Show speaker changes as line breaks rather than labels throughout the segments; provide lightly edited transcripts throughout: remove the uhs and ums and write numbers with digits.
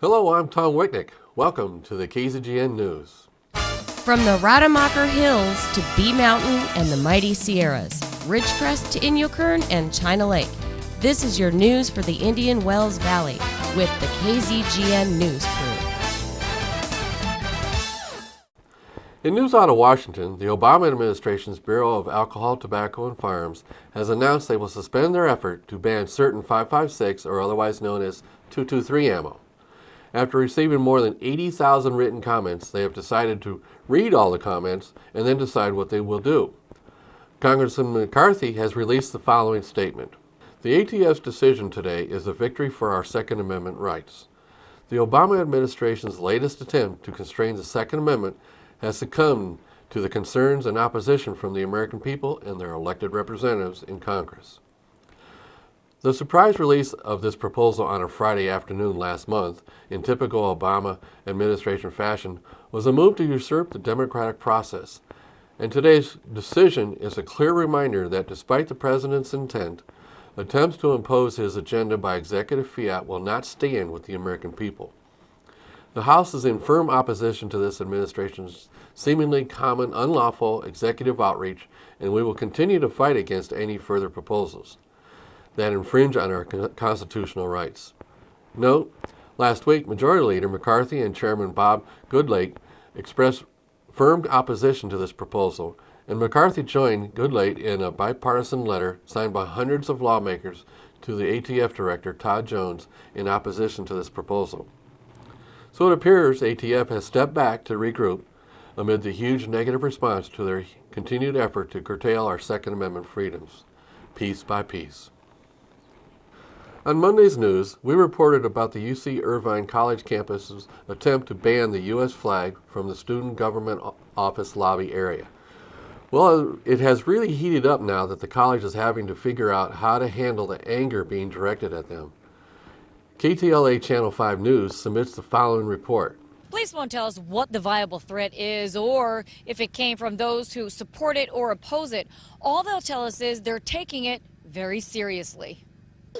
Hello, I'm Tom Wicknick. Welcome to the KZGN News.
From the Rademacher Hills to Bee Mountain and the mighty Sierras, Ridgecrest to Inyokern and China Lake, this is your news for the Indian Wells Valley with the KZGN News crew.
In news out of Washington, the Obama administration's Bureau of Alcohol, Tobacco, and Firearms has announced they will suspend their effort to ban certain .556 or otherwise known as .223 ammo. After receiving more than 80,000 written comments, they have decided to read all the comments and then decide what they will do. Congressman McCarthy has released the following statement. The ATF's decision today is a victory for our Second Amendment rights. The Obama administration's latest attempt to constrain the Second Amendment has succumbed to the concerns and opposition from the American people and their elected representatives in Congress. The surprise release of this proposal on a Friday afternoon last month, in typical Obama administration fashion, was a move to usurp the democratic process. And today's decision is a clear reminder that despite the president's intent, attempts to impose his agenda by executive fiat will not stand with the American people. The House is in firm opposition to this administration's seemingly common unlawful executive outreach, and we will continue to fight against any further proposals that infringe on our constitutional rights. Note, last week, Majority Leader McCarthy and Chairman Bob Goodlatte expressed firm opposition to this proposal, and McCarthy joined Goodlatte in a bipartisan letter signed by hundreds of lawmakers to the ATF Director Todd Jones in opposition to this proposal. So it appears ATF has stepped back to regroup amid the huge negative response to their continued effort to curtail our Second Amendment freedoms, piece by piece. On Monday's news, we reported about the UC Irvine College campus's attempt to ban the U.S. flag from the student government office lobby area. Well, it has really heated up now that the college is having to figure out how to handle the anger being directed at them. KTLA Channel 5 News submits the following report.
Police won't tell us what the viable threat is or if it came from those who support it or oppose it. All they'll tell us is they're taking it very seriously.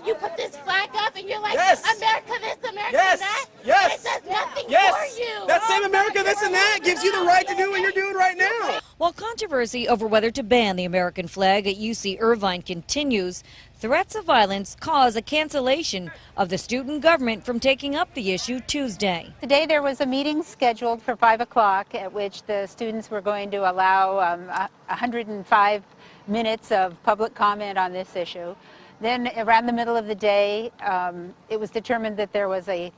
You put this flag up and you're like,
yes.
America this, America
yes.
that.
Yes.
It does nothing
yes.
for you.
That same America this and that gives you the right to do what you're doing right now.
While controversy over whether to ban the American flag at UC Irvine continues, threats of violence cause a cancellation of the student government from taking up the issue Tuesday.
Today there was a meeting scheduled for 5 o'clock at which the students were going to allow 105 minutes of public comment on this issue. Then around the middle of the day, it was determined that there was a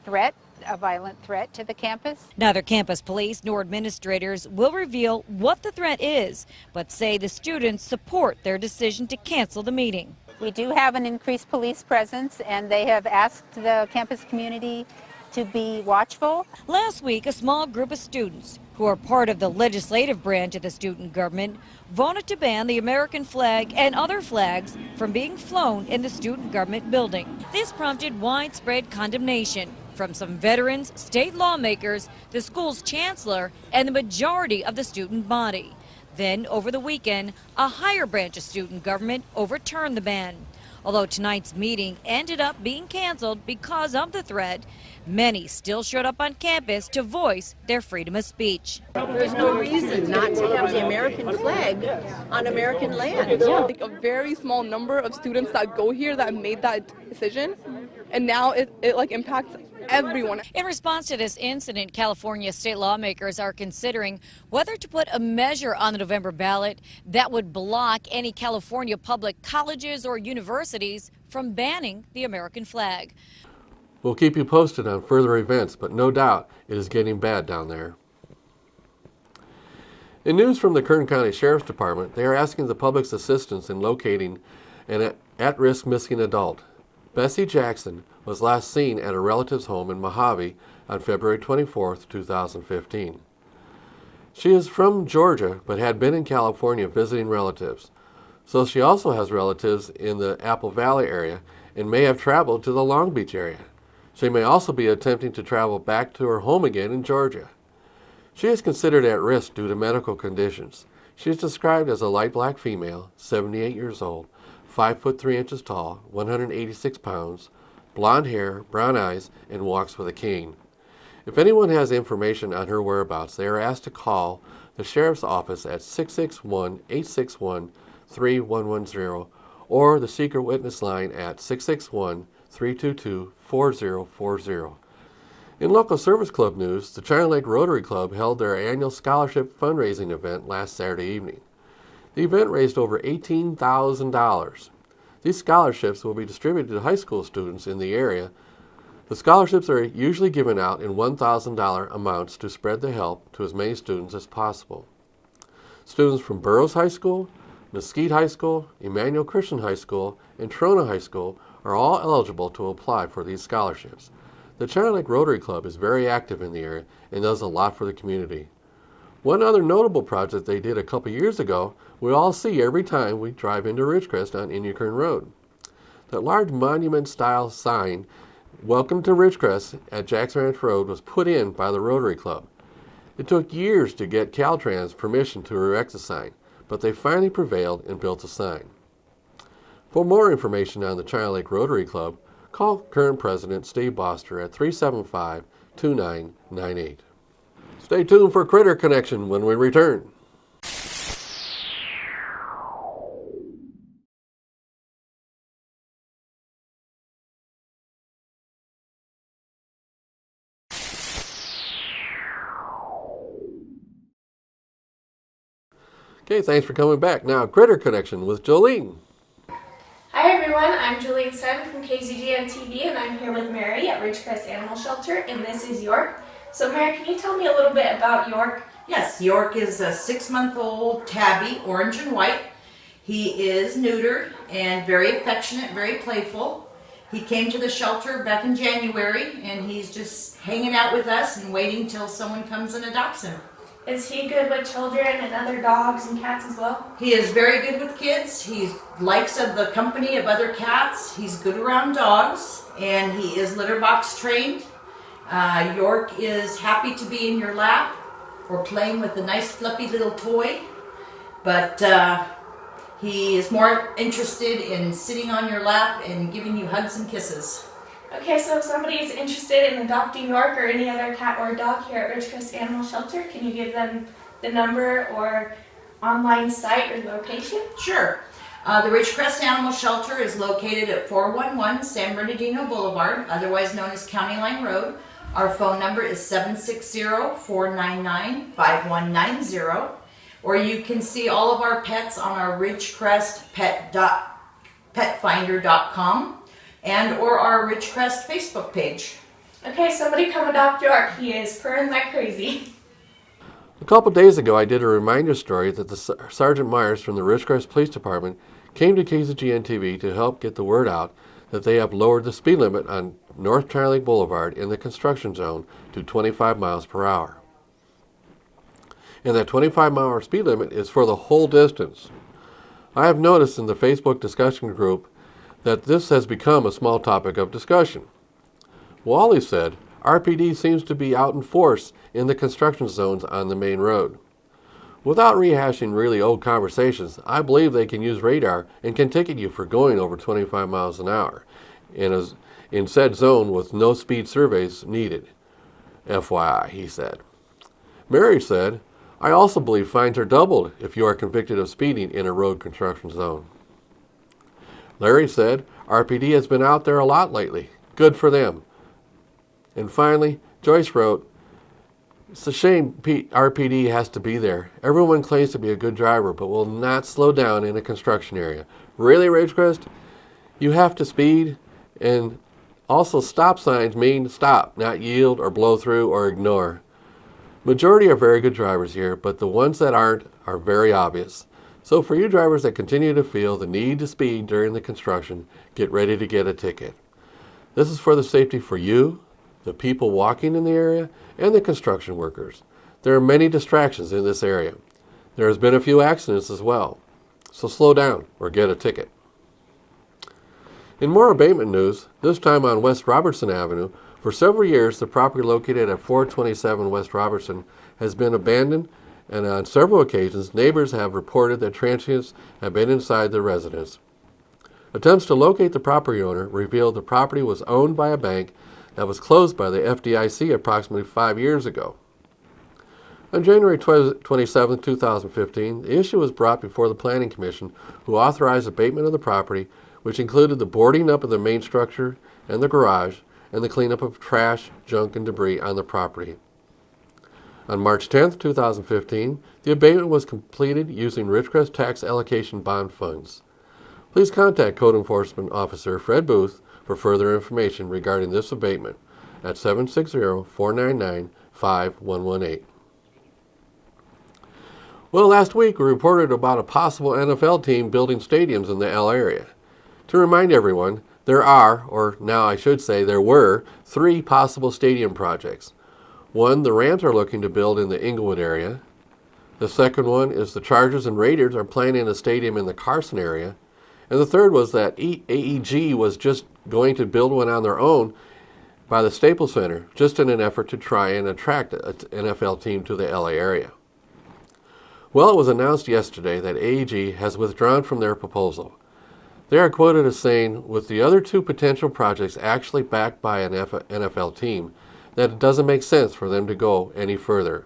violent threat to the campus.
Neither campus police nor administrators will reveal what the threat is, but say the students support their decision to cancel the meeting.
We do have an increased police presence, and they have asked the campus community to be watchful.
Last week, a small group of students who are part of the legislative branch of the student government voted to ban the American flag and other flags from being flown in the student government building. This prompted widespread condemnation from some veterans, state lawmakers, the school's chancellor, and the majority of the student body. Then, over the weekend, a higher branch of student government overturned the ban. Although tonight's meeting ended up being canceled because of the threat, many still showed up on campus to voice their freedom of speech.
There's no reason not to have the American flag on American land.
Like a very small number of students that go here that made that decision, and now it impacts everyone.
In response to this incident, California state lawmakers are considering whether to put a measure on the November ballot that would block any California public colleges or universities from banning the American flag.
We'll keep you posted on further events, but no doubt it is getting bad down there. In news from the Kern County Sheriff's Department, they are asking the public's assistance in locating an at-risk missing adult. Bessie Jackson was last seen at a relative's home in Mojave on February 24, 2015. She is from Georgia, but had been in California visiting relatives. So she also has relatives in the Apple Valley area and may have traveled to the Long Beach area. She may also be attempting to travel back to her home again in Georgia. She is considered at risk due to medical conditions. She is described as a light black female, 78 years old, 5 foot 3 inches tall, 186 pounds, blonde hair, brown eyes, and walks with a cane. If anyone has information on her whereabouts, they are asked to call the Sheriff's Office at 661-861-3110 or the Secret Witness Line at 661-322-4040. In local service club news, the China Lake Rotary Club held their annual scholarship fundraising event last Saturday evening. The event raised over $18,000. These scholarships will be distributed to high school students in the area. The scholarships are usually given out in $1,000 amounts to spread the help to as many students as possible. Students from Burroughs High School, Mesquite High School, Emmanuel Christian High School, and Trona High School are all eligible to apply for these scholarships. The China Lake Rotary Club is very active in the area and does a lot for the community. One other notable project they did a couple years ago, we all see every time we drive into Ridgecrest on Indian Road. That large monument-style sign, "Welcome to Ridgecrest" at Jackson Ranch Road, was put in by the Rotary Club. It took years to get Caltrans permission to erect the sign, but they finally prevailed and built the sign. For more information on the China Lake Rotary Club, call current president Steve Boster at 375-2998. Stay tuned for Critter Connection when we return. Okay, thanks for coming back. Now, Critter Connection with Jolene.
Hi everyone, I'm Jolene Sun from KZGN-TV and I'm here with Mary at Ridgecrest Animal Shelter, and this is York. So Mary, can you tell me a little bit about York?
Yes, York is a 6-month-old tabby, orange and white. He is neutered and very affectionate, very playful. He came to the shelter back in January and he's just hanging out with us and waiting till someone comes and adopts him.
Is he good with children and other dogs and cats as well?
He is very good with kids. He likes the company of other cats. He's good around dogs, and he is litter box trained. York is happy to be in your lap or playing with a nice fluffy little toy, but he is more interested in sitting on your lap and giving you hugs and kisses.
Okay, so if somebody is interested in adopting York or any other cat or dog here at Ridgecrest Animal Shelter, can you give them the number or online site or location?
Sure. The Ridgecrest Animal Shelter is located at 411 San Bernardino Boulevard, otherwise known as County Line Road. Our phone number is 760-499-5190. Or you can see all of our pets on our ridgecrestpetfinder.com. and or our Ridgecrest Facebook page.
Okay, somebody come adopt York. He is purring like crazy.
A couple days ago, I did a reminder story that the Sergeant Myers from the Ridgecrest Police Department came to KZGN-TV to help get the word out that they have lowered the speed limit on North China Lake Boulevard in the construction zone to 25 miles per hour. And that 25-mile speed limit is for the whole distance. I have noticed in the Facebook discussion group that this has become a small topic of discussion. Wally said, RPD seems to be out in force in the construction zones on the main road. Without rehashing really old conversations, I believe they can use radar and can ticket you for going over 25 miles an hour in said zone with no speed surveys needed. FYI, he said. Mary said, I also believe fines are doubled if you are convicted of speeding in a road construction zone. Larry said, RPD has been out there a lot lately. Good for them. And finally, Joyce wrote, it's a shame RPD has to be there. Everyone claims to be a good driver, but will not slow down in a construction area. Really, Ridgecrest? You have to speed, and also stop signs mean stop, not yield or blow through or ignore. Majority are very good drivers here, but the ones that aren't are very obvious. So for you drivers that continue to feel the need to speed during the construction, get ready to get a ticket. This is for the safety for you, the people walking in the area, and the construction workers. There are many distractions in this area. There has been a few accidents as well. So slow down or get a ticket. In more abatement news, this time on West Robertson Avenue, for several years the property located at 427 West Robertson has been abandoned, and on several occasions, neighbors have reported that transients have been inside the residence. Attempts to locate the property owner revealed the property was owned by a bank that was closed by the FDIC approximately 5 years ago. On January 27, 2015, the issue was brought before the Planning Commission, who authorized abatement of the property, which included the boarding up of the main structure and the garage, and the cleanup of trash, junk, and debris on the property. On March 10, 2015, the abatement was completed using Ridgecrest Tax Allocation Bond funds. Please contact Code Enforcement Officer Fred Booth for further information regarding this abatement at 760-499-5118. Well, last week we reported about a possible NFL team building stadiums in the LA area. To remind everyone, there are, or now I should say there were, 3 possible stadium projects. One, the Rams are looking to build in the Inglewood area. The second one is the Chargers and Raiders are planning a stadium in the Carson area. And the third was that AEG was just going to build one on their own by the Staples Center, just in an effort to try and attract an NFL team to the LA area. Well, it was announced yesterday that AEG has withdrawn from their proposal. They are quoted as saying, with the other 2 potential projects actually backed by an NFL team, that it doesn't make sense for them to go any further.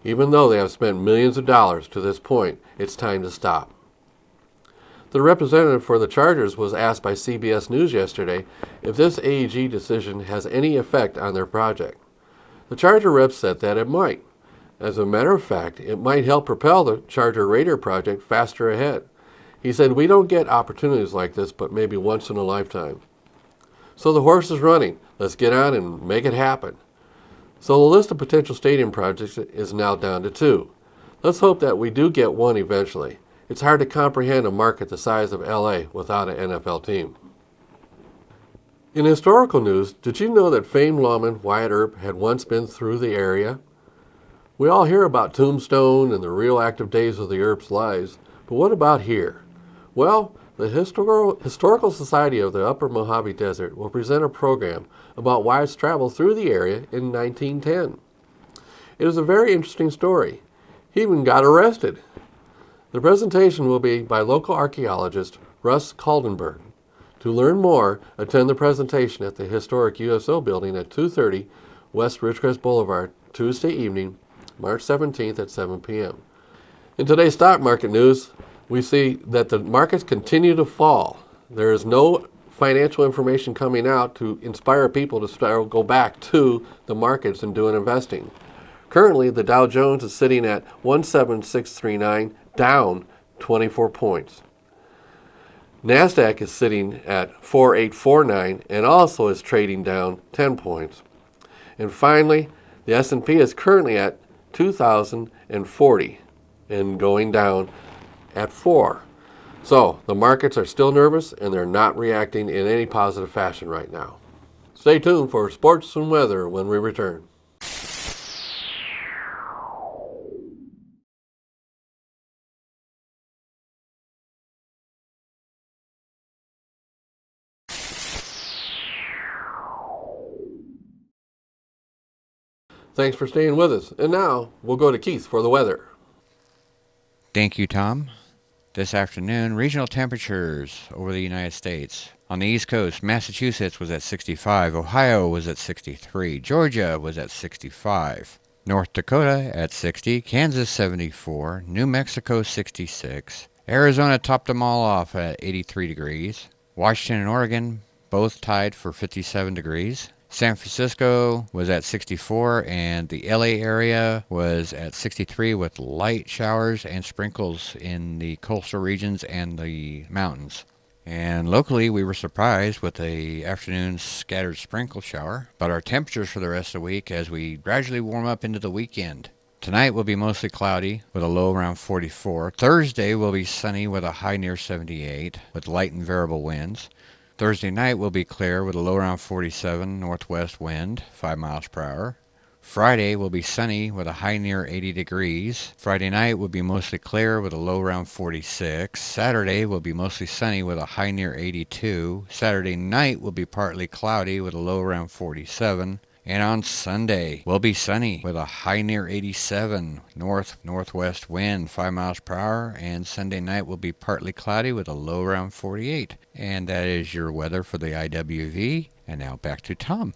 Even though they have spent millions of dollars to this point, it's time to stop. The representative for the Chargers was asked by CBS News yesterday if this AEG decision has any effect on their project. The Charger rep said that it might. As a matter of fact, it might help propel the Charger Raider project faster ahead. He said, "We don't get opportunities like this, but maybe once in a lifetime." So the horse is running. Let's get on and make it happen. So the list of potential stadium projects is now down to 2. Let's hope that we do get one eventually. It's hard to comprehend a market the size of LA without an NFL team. In historical news, did you know that famed lawman Wyatt Earp had once been through the area? We all hear about Tombstone and the real active days of the Earps' lives, but what about here? Well, the Historical Society of the Upper Mojave Desert will present a program about Wyatt's travel through the area in 1910. It is a very interesting story. He even got arrested. The presentation will be by local archaeologist Russ Kaldenberg. To learn more, attend the presentation at the historic USO building at 230 West Ridgecrest Boulevard, Tuesday evening, March 17th at 7 p.m. In today's stock market news, we see that the markets continue to fall. There is no financial information coming out to inspire people to go back to the markets and do an investing. Currently, the Dow Jones is sitting at 17639, down 24 points. NASDAQ is sitting at 4849 and also is trading down 10 points. And finally, the S&P is currently at 2,040 and going down at 4. So the markets are still nervous and they're not reacting in any positive fashion right now. Stay tuned for sports and weather when we return. Thanks for staying with us. And now we'll go to Keith for the weather.
Thank you, Tom. This afternoon, regional temperatures over the United States. On the East Coast, Massachusetts was at 65, Ohio was at 63, Georgia was at 65, North Dakota at 60, Kansas 74, New Mexico 66, Arizona topped them all off at 83 degrees, Washington and Oregon both tied for 57 degrees. San Francisco was at 64, and the LA area was at 63 with light showers and sprinkles in the coastal regions and the mountains. And locally, we were surprised with the afternoon scattered sprinkle shower, but our temperatures for the rest of the week as we gradually warm up into the weekend. Tonight will be mostly cloudy with a low around 44. Thursday will be sunny with a high near 78 with light and variable winds. Thursday night will be clear with a low around 47 northwest wind, 5 miles per hour. Friday will be sunny with a high near 80 degrees. Friday night will be mostly clear with a low around 46. Saturday will be mostly sunny with a high near 82. Saturday night will be partly cloudy with a low around 47. And on Sunday, will be sunny with a high near 87, northwest wind, 5 miles per hour, and Sunday night will be partly cloudy with a low around 48. And that is your weather for the IWV. And now back to Tom.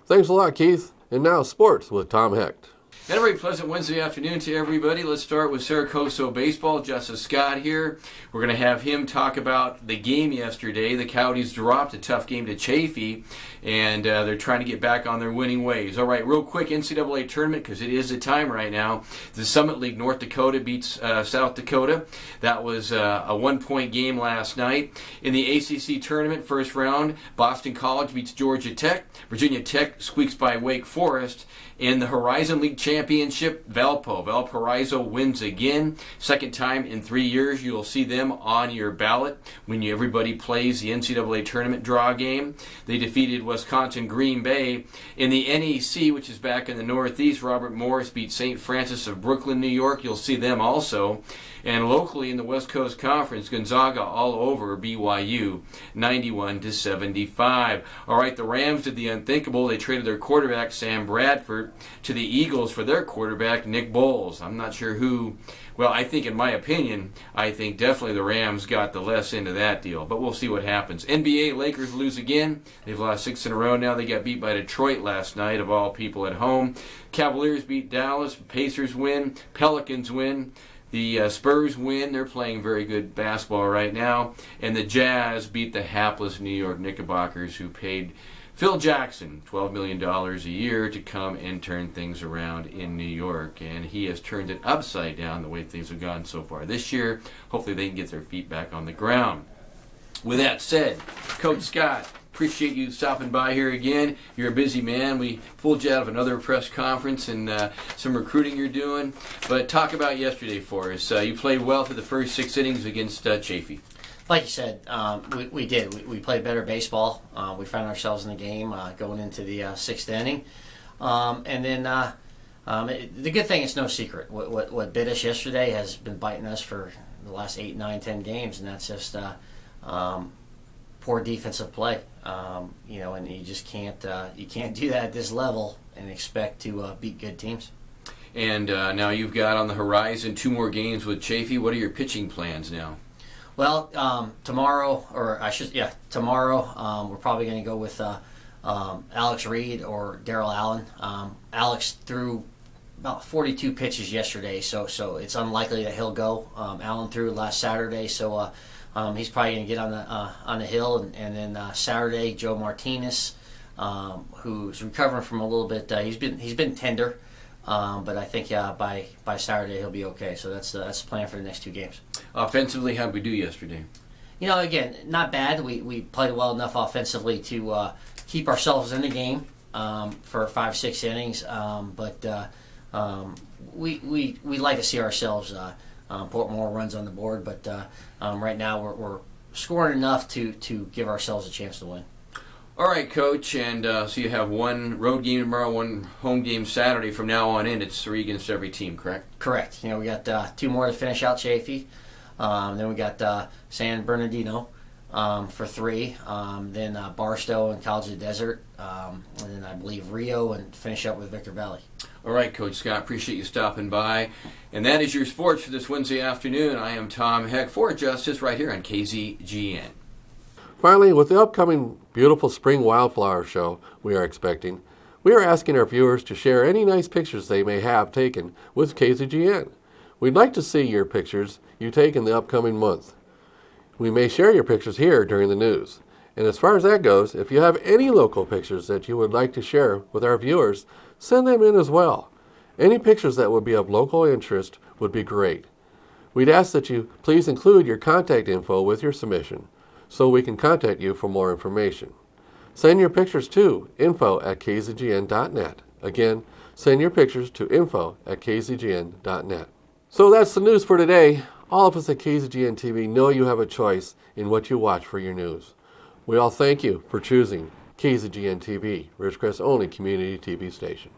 Thanks a lot, Keith. And now sports with Tom Hecht.
And a very pleasant Wednesday afternoon to everybody. Let's start with Saracoso baseball. Justice Scott here. We're going to have him talk about the game yesterday. The Coyotes dropped a tough game to Chaffee, and they're trying to get back on their winning ways. All right, real quick, NCAA tournament, because it is the time right now. The Summit League, North Dakota beats South Dakota. That was a one-point game last night. In the ACC tournament, first round, Boston College beats Georgia Tech. Virginia Tech squeaks by Wake Forest. In the Horizon League Championship, Valparaiso wins again. Second time in 3 years you'll see them on your ballot when everybody plays the NCAA tournament draw game. They defeated Wisconsin Green Bay. In the NEC, which is back in the Northeast, Robert Morris beat St. Francis of Brooklyn, New York. You'll see them also. And locally in the West Coast Conference, Gonzaga all over BYU, 91-75. All right, the Rams did the unthinkable. They traded their quarterback, Sam Bradford, to the Eagles for their quarterback, Nick Bowles. I'm not sure who. Well, I think, in my opinion, I think definitely the Rams got the less end of that deal. But we'll see what happens. NBA, Lakers lose again. They've lost 6 in a row now. They got beat by Detroit last night, of all people, at home. Cavaliers beat Dallas. Pacers win. Pelicans win. The Spurs win. They're playing very good basketball right now. And the Jazz beat the hapless New York Knickerbockers, who paid Phil Jackson $12 million a year to come and turn things around in New York. And he has turned it upside down the way things have gone so far this year. Hopefully they can get their feet back on the ground. With that said, Coach Scott, appreciate you stopping by here again. You're a busy man. We pulled you out of another press conference and some recruiting you're doing. But talk about yesterday for us. You played well through the first 6 innings against Chaffee.
Like you said, we did. We played better baseball. We found ourselves in the game going into the 6th inning. And then the good thing, it's no secret. What bit us yesterday has been biting us for the last 8, 9, 10 games, and that's just poor defensive play. And you just can't do that at this level and expect to beat good teams.
And now you've got on the horizon 2 more games with Chaffee. What are your pitching plans now?
Well, tomorrow we're probably going to go with Alex Reed or Darryl Allen. Alex threw about 42 pitches yesterday, so it's unlikely that he'll go. Allen threw last Saturday, so he's probably going to get on the hill. And then Saturday, Joe Martinez, who's recovering from a little bit. He's been tender. But I think by Saturday he'll be okay. So that's the plan for the next 2 games.
Offensively, how did we do yesterday?
Again, not bad. We played well enough offensively to keep ourselves in the game for 5, 6 innings. But we like to see ourselves put more runs on the board. But right now we're scoring enough to give ourselves a chance to win.
All right, Coach, and so you have 1 road game tomorrow, 1 home game Saturday. From now on in, it's 3 against every team, correct?
Correct. We got 2 more to finish out Chaffee. Then we got San Bernardino for 3. Then Barstow and College of the Desert. And then I believe Rio, and finish up with Victor Valley.
All right, Coach Scott, appreciate you stopping by. And that is your sports for this Wednesday afternoon. I am Tom Heck for Justice right here on KZGN.
Finally, with the upcoming beautiful spring wildflower show we are expecting, we are asking our viewers to share any nice pictures they may have taken with KZGN. We'd like to see your pictures you take in the upcoming month. We may share your pictures here during the news. And as far as that goes, if you have any local pictures that you would like to share with our viewers, send them in as well. Any pictures that would be of local interest would be great. We'd ask that you please include your contact info with your submission, so we can contact you for more information. Send your pictures to info@kzgn.net. Again, send your pictures to info@kzgn.net. So that's the news for today. All of us at KZGN-TV know you have a choice in what you watch for your news. We all thank you for choosing KZGN-TV, Ridgecrest's only community TV station.